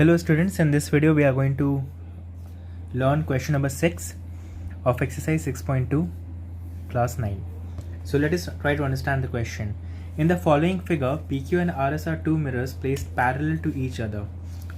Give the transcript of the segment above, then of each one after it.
Hello students, in this video we are going to learn question number 6 of exercise 6.2 class 9. So let us try to understand the question. In the following figure, PQ and RS are two mirrors placed parallel to each other.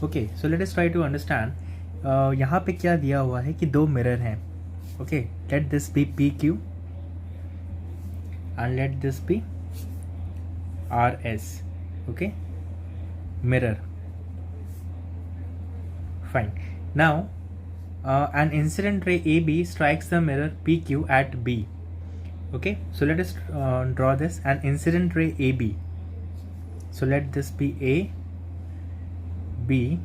Okay, so let us try to understand. यहाँ पे क्या दिया हुआ है कि दो mirror हैं. Okay, let this be PQ and let this be RS. Okay, mirror. Fine. Now, an incident ray AB strikes the mirror PQ at B. Okay, so let us draw this, an incident ray AB. So let this be A, B.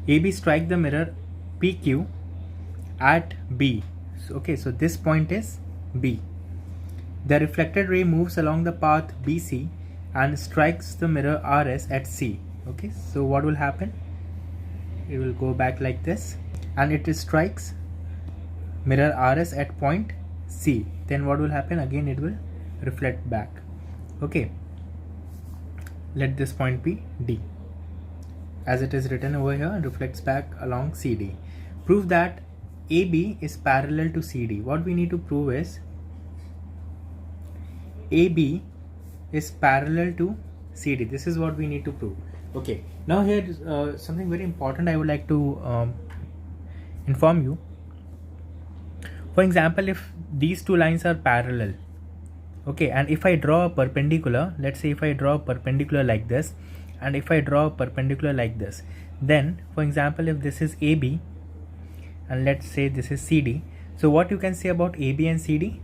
AB strike the mirror PQ at B. So, okay, so this point is B. The reflected ray moves along the path BC and strikes the mirror RS at C. Okay, so what will happen? It will go back like this and it strikes mirror RS at point C. Then what will happen? Again it will reflect back. Okay, let this point be D. As it is written over here, reflects back along CD. Prove that AB is parallel to CD. What we need to prove is AB is parallel to CD. This is what we need to prove. Okay, now here is something very important I would like to inform you. For example, if these two lines are parallel, okay, and if I draw a perpendicular, let's say if I draw a perpendicular like this and if I draw a perpendicular like this, then for example if this is AB and let's say this is CD, so what you can say about AB and CD?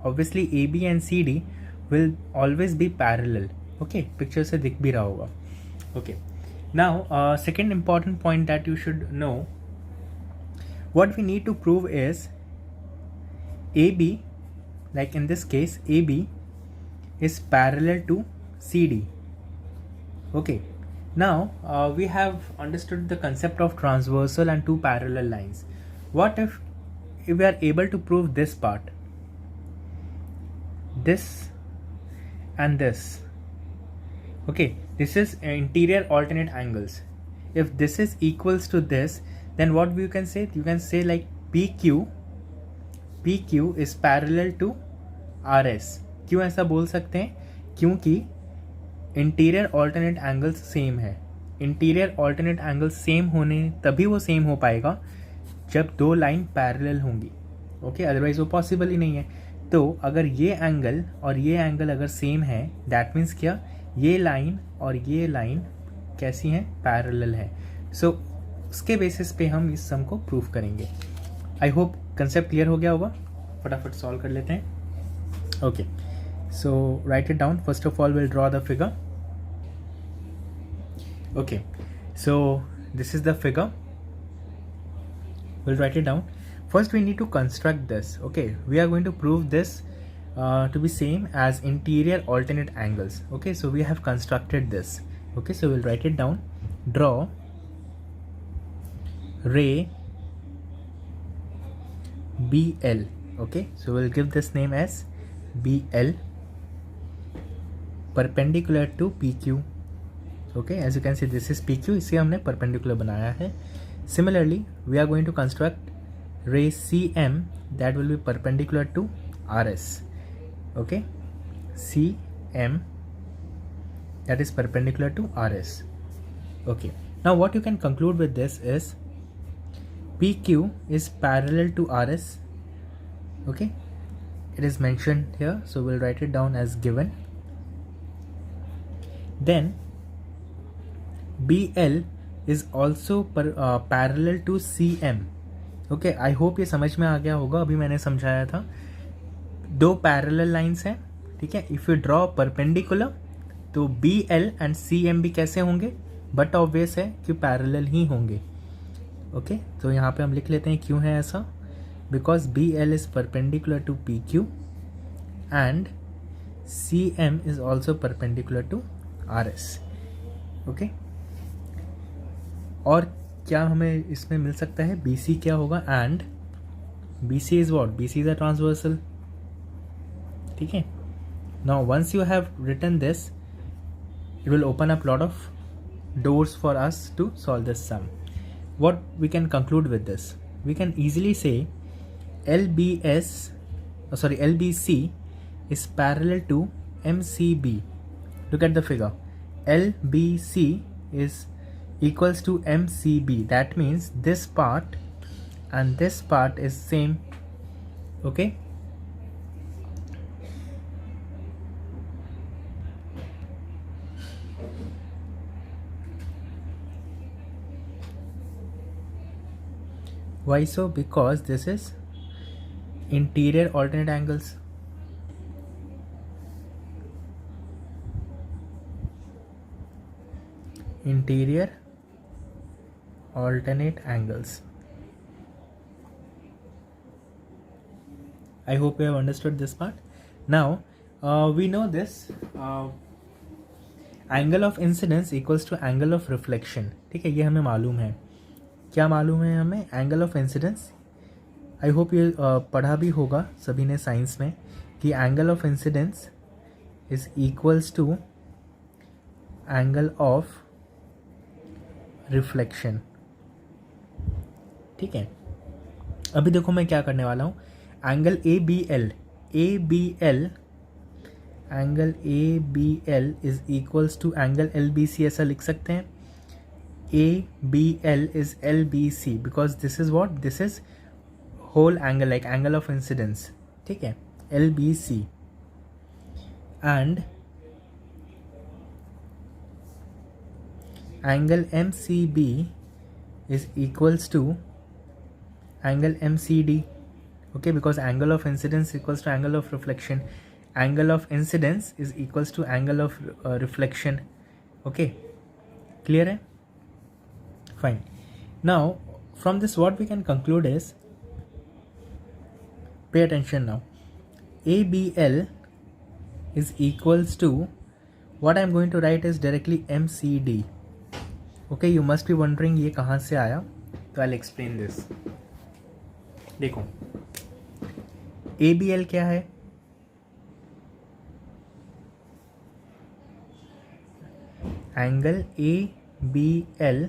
Obviously AB and CD will always be parallel. Okay, picture से दिख भी रहा होगा. Okay, now second important point that you should know, what we need to prove is AB, like in this case AB is parallel to CD. Okay, now we have understood the concept of transversal and two parallel lines. What if we are able to prove this part, this and this? Okay, this is interior alternate angles. If this is equals to this, then what you can say? You can say like PQ is parallel to RS. क्यों ऐसा बोल सकते हैं? क्योंकि interior alternate angles same है. Interior alternate angles same होने तभी वो सेम हो पाएगा जब दो लाइन पैरेलल होंगी. ओके, अदरवाइज वो पॉसिबल ही नहीं है. तो अगर ये एंगल और ये एंगल अगर सेम है, दैट मीन्स क्या? ये लाइन और ये लाइन कैसी हैं? पैरेलल है. सो उसके बेसिस पे हम इस सम को प्रूव करेंगे. आई होप कंसेप्ट क्लियर हो गया होगा. फटाफट सॉल्व कर लेते हैं. Okay, so right it down. First of all will draw the figure. Okay, so this is the figure. Will write it down. First we need to construct this. Okay, we are going to prove this to be same as interior alternate angles. Okay, so we have constructed this. Okay, so we'll write it down. Draw ray BL. Okay, so we'll give this name as BL perpendicular to PQ. Okay, as you can see this is PQ, इसे हमने perpendicular बनाया है. Similarly we are going to construct ray CM that will be perpendicular to RS. Okay, CM that is perpendicular to RS. Okay, now what you can conclude with this is PQ is parallel to RS. Okay, it is mentioned here, so we'll write it down as given. Then BL is also parallel to CM. Okay, I hope ये समझ में आ गया होगा. अभी मैंने समझाया था दो पैरेलल लाइंस हैं. ठीक है, इफ़ यू ड्रॉ परपेंडिकुलर तो B L and C M भी कैसे होंगे? बट ऑब्वियस है कि पैरेलल ही होंगे. ओके, तो यहाँ पे हम लिख लेते हैं क्यों है ऐसा. Because B L is perpendicular to P Q and C M is also perpendicular to R S. Okay, और क्या हमें इसमें मिल सकता है? BC क्या होगा? And BC is what? BC is a transversal. ठीक है, now once you have written this, it will open up lot of doors for us to solve this sum. What we can conclude with this? We can easily say LBC is parallel to MCB. Look at the figure. LBC is equals to MCB. That means this part and this part is same. Okay. Why so? Because this is interior alternate angles. Interior alternate angles. I hope you have understood this part. Now we know this angle of incidence equals to angle of reflection. ठीक है, ये हमें मालूम है. क्या मालूम है हमें? Angle of incidence. I hope ये पढ़ा भी होगा सभी ने साइंस में कि angle of incidence is equals to angle of reflection. ठीक है, अभी देखो मैं क्या करने वाला हूँ. Angle ABL angle ABL is equals to angle LBC. ऐसा लिख सकते हैं. ABL is LBC because this is what? This is whole angle, like angle of incidence. ठीक है, LBC. And angle MCB is equals to angle MCD. Okay, because angle of incidence equals to angle of reflection. Angle of incidence is equals to angle of reflection. Okay, clear है? Fine. Now from this what we can conclude is, pay attention now, ABL is equals to what I'm going to write is directly MCD. Okay, you must be wondering ये कहाँ से आया, तो I'll explain this. देखो ABL क्या है? Angle ABL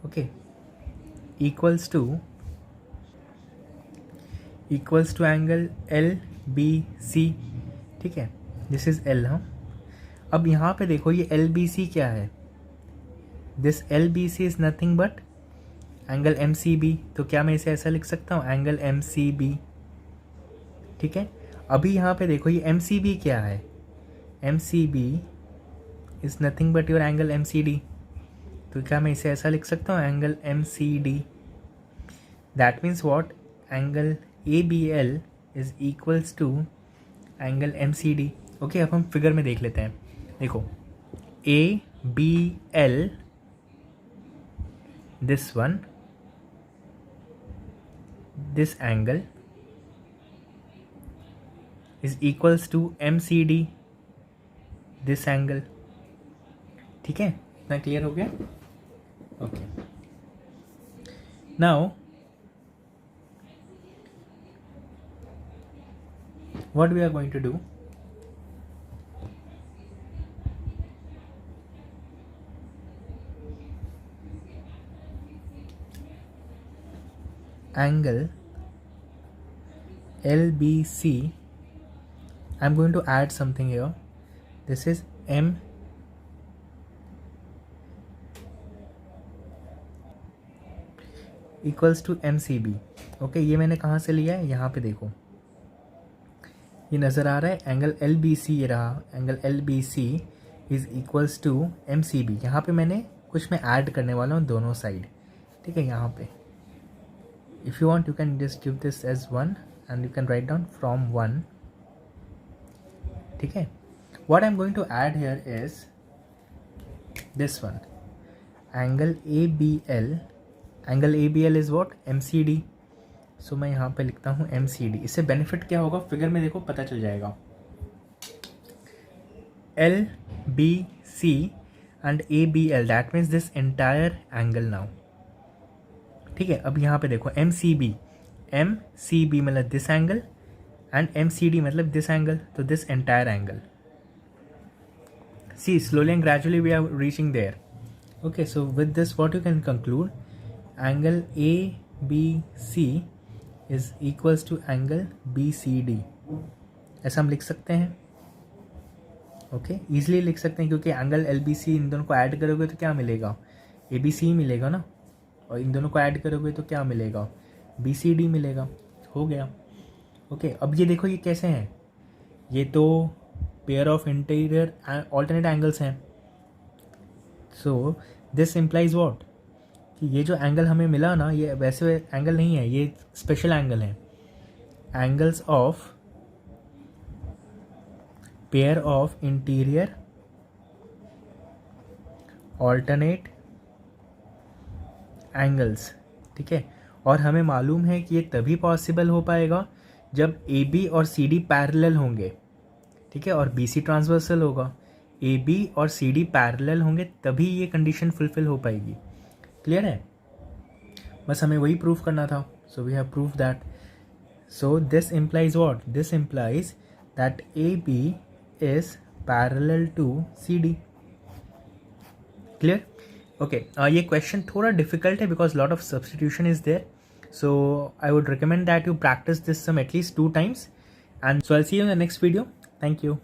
okay equals to angle LBC. ठीक है, दिस इज L. हाँ, अब यहाँ पे देखो ये LBC क्या है? This LBC is nothing but angle MCB. तो क्या मैं इसे ऐसा लिख सकता हूँ? Angle MCB. ठीक है, अभी यहाँ पे देखो ये MCB क्या है? MCB is nothing but your angle MCD. तो क्या मैं इसे ऐसा लिख सकता हूँ? Angle MCD. That means what? Angle ABL is equals to angle MCD. Okay, अब हम फिगर में देख लेते हैं. देखो ABL, this one, this angle is equals to MCD, this angle. ठीक है, इतना क्लियर हो गया? Okay. Now, what we are going to do? Angle LBC. I'm going to add something here. This is M equals to MCB. Okay, ये मैंने कहाँ से लिया है? यहाँ पे देखो, ये नज़र आ रहा है एंगल LBC. ये रहा angle LBC is equals to MCB. यहाँ पे मैंने कुछ मैं ऐड करने वाला हूँ दोनों साइड. ठीक है, यहाँ पे if you want you can just give this as 1 and you can write down from 1. ठीक है, what I am going to add here is this one, angle ABL. Angle ABL is what? MCD. So मैं यहाँ पे लिखता हूँ MCD. इससे benefit क्या होगा? फिगर में देखो पता चल जाएगा. LBC and ABL, that means this entire angle now. ठीक है, अब यहाँ पे देखो MCB मतलब दिस एंगल एंड MCD मतलब दिस एंगल. तो this entire angle. See, slowly and gradually we are reaching there. Okay, so with this what you can conclude, angle ABC is equals to angle BCD, ऐसा हम लिख सकते हैं. Okay, easily लिख सकते हैं क्योंकि एंगल LBC इन दोनों को ऐड करोगे तो क्या मिलेगा, ABC मिलेगा ना, और इन दोनों को ऐड करोगे तो क्या मिलेगा, BCD मिलेगा. हो गया. ओके, अब ये देखो ये कैसे हैं, ये तो pair of interior alternate angles हैं. सो दिस इम्प्लाइज व्हाट, कि ये जो एंगल हमें मिला ना, ये वैसे एंगल नहीं है, ये स्पेशल एंगल है. Angles of pair of interior alternate angles. ठीक है, और हमें मालूम है कि ये तभी पॉसिबल हो पाएगा जब AB और CD पैरेलल होंगे. ठीक है, और BC ट्रांसवर्सल होगा. AB और CD पैरेलल होंगे तभी ये कंडीशन फुलफिल हो पाएगी. क्लियर है, बस हमें वही प्रूफ करना था. So we have proof that. So this implies what, this implies that AB is parallel to CD. Clear? Okay, ये question थोड़ा difficult है because lot of substitution is there. So I would recommend that you practice this sum at least 2 times. And so I'll see you in the next video. Thank you.